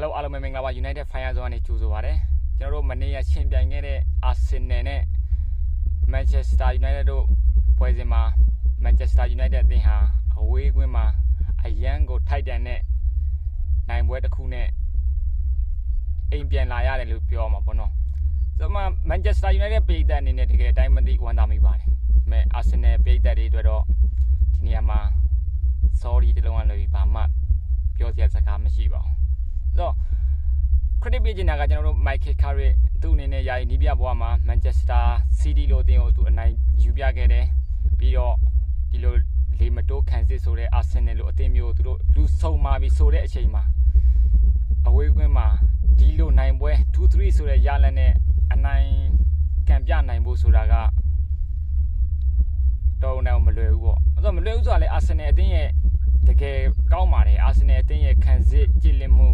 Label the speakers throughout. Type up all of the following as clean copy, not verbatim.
Speaker 1: Hello အားလုံးပဲမင်္ဂလာပါ United Fire Zone ကနေကြိုဆိုပါရစေကျွန်တော်တို့မနေ့ကရှင်ပြိုင်ခဲ့တဲ့ Arsenal နဲ့ Manchester United တို့ပွဲစဉ်မှာ Manchester United အသင်းဟာအဝေးကွင်းမှာအရန်ကိုထိုက်တန်တဲ့နိုင်ပွဲတစ်ခုနဲ့အိမ်ပြန်လာရတယ်လို့ပြောမှာပေါ့နော်ဆိုတော့ Manchester United ပြည်သက်အနေနဲ့တကယ်အတိုင်းမသိဝမ်းသာမိပါတယ်ဒါပေမဲ့ Arsenal ပြည်သက်တွေအတွက်တော့ဒီနေရာမှာ sorry တလုံးကလည်းဘာမှပြောစရာစကားမရှိပါဘူးဆိုတော့ credit ပေးချင်တာကကျွန်တော်တို့ Michael Carrick သူ့အနေနဲ့ယာယီနီးပြဘွားမှာ Manchester City လို့အသင်းကိုသူအနိုင်ယူပြခဲ့တယ်ပြီးတော့ဒီလိုလေမတိုးခံစစ်ဆိုတဲ့ Arsenal လို့အသင်းမျိုးသူတို့လူဆုံမာပြီးဆိုတဲ့အချိန်မှာအဝေးကွင်းမှာဒီလိုနိုင်ပွဲ 2-3 ဆိုတဲ့ရလနဲ့အနိုင်ကန်ပြနိုင်ဖို့ဆိုတာကတော့မလွယ်ဘူးပေါ့အဲ့တော့မလွယ်ဘူးဆိုတာလေ Arsenal အသင်းရဲ့တကယ်ကောင်းပါတယ် Arsenal အသင်းရဲ့ခံစစ်ကြည်လင်မှု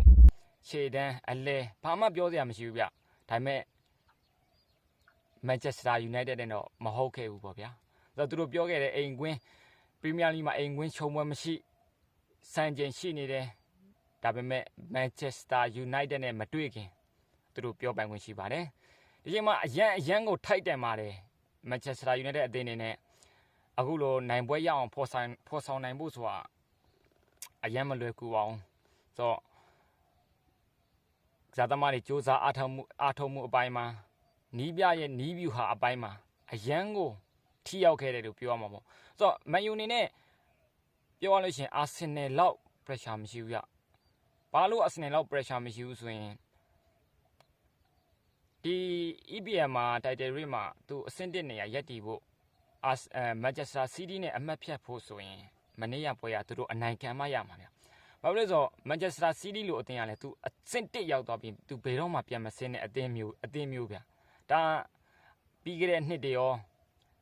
Speaker 1: ခြေတန်းအလဲဘာမှပြောစရာမရှိဘူးဗျဒါပေမဲ့ Manchester United တဲ့တော့မဟုတ်ခဲ့ဘူးပေါ့ဗျာဆိုတော့သူတို့ပြောခဲ့တဲ့အိမ်ကွင်း Premier League မှာအိမ်ကွင်းချုံပွဲမရှိစံချိန်ရှိနေတယ်ဒါပေမဲ့ Manchester United နဲ့မတွေ့ခင်သူတို့ပြောပိုင်ခွင့်ရှိပါတယ်ဒီချိန်မှာအရန်ကိုထိုက်တန်ပါတယ် Manchester United အသင်းနေနဲ့အခုလိုနိုင်ပွဲရအောင်ဖော်ဆောင်နိုင်ဖို့ဆိုတာအရန်မလွယ်ကူပါဘူးဆိုတော့ဇာသမားတွေစူးစမ်းအားထုတ်မှုအပိုင်းမှာနီးပြရဲ့နီးဗျူဟာအပိုင်းမှာအရန်ကိုထိရောက်ခဲ့တယ်လို့ပြောရမှာပေါ့ဆိုတော့ Man U အနေနဲ့ပြောရလို့ရှိရင် Arsenal လောက် pressure မရှိဘူးဗျဘာလို့ Arsenal လောက် pressure မရှိဘူးဆိုရင်ဒီ EPL မှာ title race မှာသူအဆင့်1နေရာရပ်တည်ဖို့Manchester City နဲ့အမှတ်ဖြတ်ဖို့ဆိုရင်မနေ့ကပွဲကသူတို့အနိုင်ခံမှရမှာဗျဘာလို့လဲဆိုတော့ Manchester City လို့အသင်းကလည်းသူအဆင့်1ရောက်သွားပြီးသူဘယ်တော့မှပြန်မဆင်းတဲ့အသင်းမျိုးဗျဒါပြီးခဲ့တဲ့နှစ်တွေရော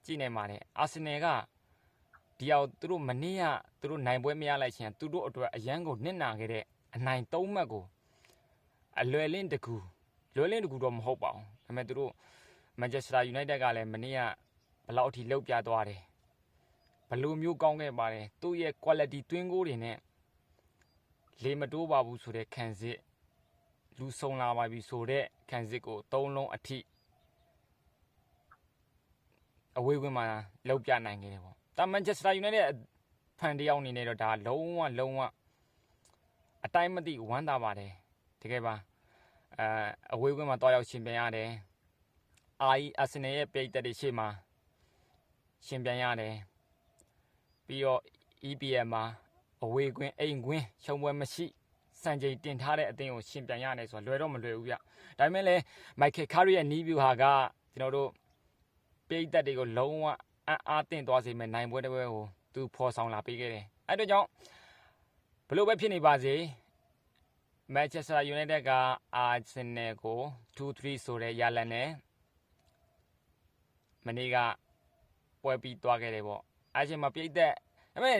Speaker 1: ကြည့်နေပါတယ် Arsenal ကဒီအောင်သူတို့မနေ့ကသူတို့နိုင်ပွဲမရလိုက်ချင်းသူတို့အတွက်အရန်ကိုနစ်နာခဲ့တဲ့အနိုင်3မှတ်ကိုအလွယ်လင့်တကူတော့မဟုတ်ပါဘူးဒါပေမဲ့သူတို့ Manchester United ကလည်းမနေ့ကဘလောက်အထိလောက်ပြသွားတယ်ဘလိုမျိုးကောင်းခဲ့ပါတယ်သူ့ရဲ့ quality တွင်းကိုတွေနဲ့လေမတိုးပါဘူးဆိုတဲ့ခံစစ်လူဆုံလာပါပြီဆိုတဲ့ခံစစ်ကို3လုံးအထိအဝေးကွင်းမှာလောက်ပြနိုင်ခဲ့တယ်ပေါ့ဒါ Manchester United ဖန်တယောက်အနေနဲ့တော့ဒါလုံးဝအတိုင်းမသိဝမ်းသာပါတယ်တကယ်ပါအဝေးကွင်းမှာတွားရောက်ရှင်ပြန်ရတယ်Arsenal ရဲ့ပြည်သက်တွေရှေ့မှာရှင်ပြန်ရတယ်ပြီးတော့ EPL မှာအဝေးကွင်းအိမ်ကွင်းရှုံးပွဲမရှိစံချိန်တင်ထားတဲ့အသင်းကိုရှင်ပြန်ရတယ်ဆိုတော့လွယ်တော့မလွယ်ဘူးဗျဒါပေမဲ့လည်း Michael Carrick ရဲ့နီးဗျူဟာကကျွန်တော်တို့ပြည်သက်တွေကိုလုံးဝအားသင့်သွားစေမယ့်နိုင်ပွဲတစ်ပွဲကိုသူဖော်ဆောင်လာပေးခဲ့တယ်အဲ့တို့ကြောင့်ဘလို့ပဲဖြစ်နေပါစေ Manchester United က Arsenal ကို 2-3 ဆိုတဲ့ရလနဲ့မနေ့ကပွဲပြီးသွားခဲ့တယ်ပေါ့အဲ့ချိန်မှာပြည်သက်ဒါပေမဲ့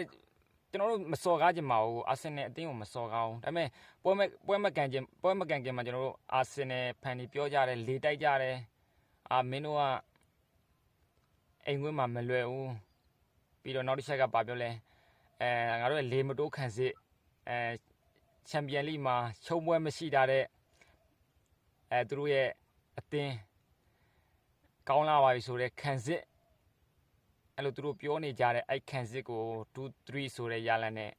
Speaker 1: ကျွန်တော်တို့မစော်ကားကြမှာဘူး Arsenal အသင်းကိုမစော်ကားဘူးဒါပေမဲ့ပွဲမကန်ခင်မှာကျွန်တော်တို့ Arsenal ဖန်တွေပြောကြတယ်လေတိုက်ကြတယ်မင်းတို့ကအိမ်ကွင်းမှာမလွယ်ဘူးပြီးတော့နောက်တစ်ချက်ကဘာပြောလဲငါတို့လေမတိုးခံစစ်ချန်ပီယံလိမှာရှုံးပွဲမရှိတာတဲ့သူတို့ရဲ့အသင်းကောင်းလာပါပြီဆိုတဲ့ခံစစ်အဲ့လိုသူတို့ပြောနေကြတဲ့အဲ့ခံစစ်ကို 2-3 ဆိုတဲ့ရလနဲ့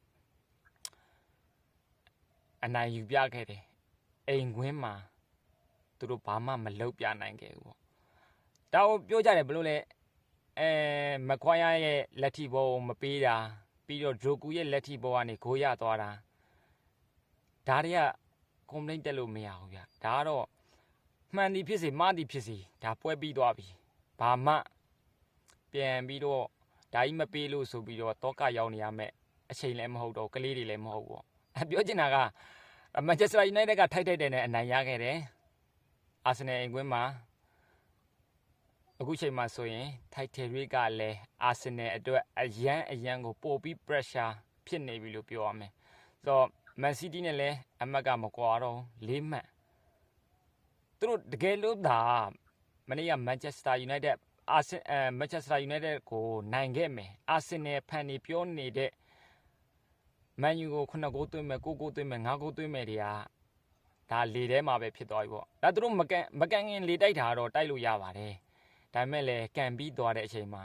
Speaker 1: အနိုင်ယူပြခဲ့တယ်အိမ်ကွင်းမှာသူတို့ဘာမှမလုပ်ပြနိုင်ခဲ့ဘူးပေါ့ဒါကိုပြောကြတယ်ဘလို့လဲမခွာရရဲ့လက်ထိဘောမပေးတာပြီးတော့ဂျိုကူရဲ့လက်ထိဘောကနေဂိုးရသွားတာဒါတွေက complaint တက်လို့မရဘူးဗျဒါကတော့မှန်သည်ဖြစ်စေမှားသည်ဖြစ်စေဒါပွဲပြီးသွားပြီဘာမှပြန်ပြီးတော့ဒါကြီးမပေးလို့ဆိုပြီးတော့တောကရောက်နေရမယ်အချိန်လည်းမဟုတ်တော့ကလေးတွေလည်းမဟုတ်ပေါ့ပြောချင်တာက Manchester United ကထိုက်တဲ့နဲ့အနိုင်ရခဲ့တယ် Arsenal အိမ်ကွင်းမှာအခုချိန်မှာဆိုရင် title race ကလည်း Arsenal အတွက်အရန်ကိုပို့ပြီး pressure ဖြစ်နေပြီလို့ပြောရမယ်ဆိုတော့ Man City နဲ့လည်းအမှတ်ကမကွာတော့4မှတ်သူတို့တကယ်လို့သာမနေ့က Manchester United ကိုနိုင်ခဲ့မယ် Arsenal ဖန်နေပြောနေတဲ့ Man U ကို9 ဂိုးသွင်းမယ်9 ဂိုးသွင်းမယ်5 ဂိုးသွင်းမယ်တွေက ဒါလေထဲမှာပဲဖြစ်သွားပြီပေါ့ဒါသူတို့မကန်ငင်လေတိုက်တာတော့တိုက်လို့ရပါတယ်ဒါပေမဲ့လည်းကန်ပြီးသွားတဲ့အချိန်မှာ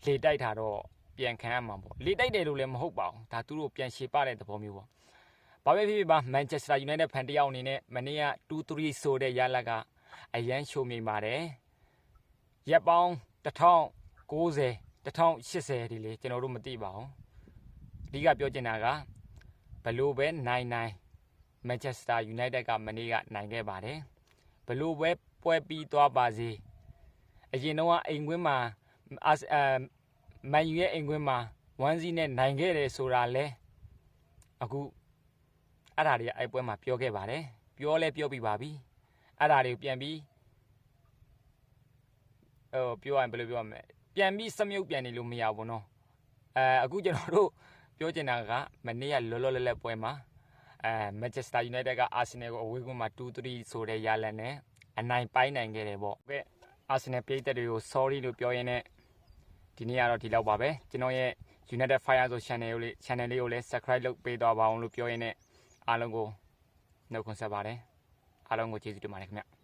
Speaker 1: လေတိုက်တာတော့ပြန်ခံရမှာပေါ့လေတိုက်တယ်လို့လည်းမဟုတ်ပါဘူးဒါသူတို့ပြန်ရှေ့ပတဲ့သဘောမျိုးပေါ့ဘာပဲဖြစ်ဖြစ်ပါမန်ချက်စတာယူနိုက်တက်ဖန်တယောက်အနေနဲ့မနေ့က 2-3 ဆိုတဲ့ရလကအရန်ရှုံးမိပါတယ်ရက်ပေါင်း1090 1080ဒီလေကျွန်တော်တို့မသိပါဘူးအဓိကပြောချင်တာကဘလို့ပဲနိုင်မန်ချက်စတာယူနိုက်တက်ကမနေ့ကနိုင်ခဲ့ပါတယ်ဘလို့ပဲပွဲပြီးသွားပါစေအရင်တော့အိမ်ကွင်းမှာမန်ယူရဲ့အိမ်ကွင်းမှာ1-0နဲ့နိုင်ခဲ့တယ်ဆိုတာလဲအခုအဲ့ဓာတွေကအဲ့ပွဲမှာပြောခဲ့ပါတယ်ပြောပြီးပါပြီအဲ့ဓာတွေကိုပြန်ပြီးပြောရရင်ဘယ်လိုပြောရမလဲပြန်ပြီးစမြုပ်ပြန်နေလို့မရဘူးနော်အခုကျွန်တော်တို့ပြောချင်တာကမနေ့ကလောလောလတ်လတ်ပွဲမှာမန်ချက်စတာယူနိုက်တက်ကအာဆင်နယ်ကိုအဝေးကွင်းမှာ 2-3 ဆိုတဲ့ရလဒ်နဲ့အနိုင်ပိုင်းနိုင်ခဲ့တယ်ပေါ့ကဲအာဆင်နယ်ပရိသတ်တွေကို sorry လို့ပြောရင်းနဲ့ဒီနေ့ကတော့ဒီလောက်ပါပဲကျွန်တော်ရဲ့ United Fire ဆို channel လေးကိုလည်း subscribe လုပ်ပေးသွားပါအောင်လို့ပြောရင်းနဲ့အားလုံးကိုနှုတ်ခွန်းဆက်ပါတယ်အားလုံးကိုကျေးဇူးတင်ပါတယ်ခင်ဗျ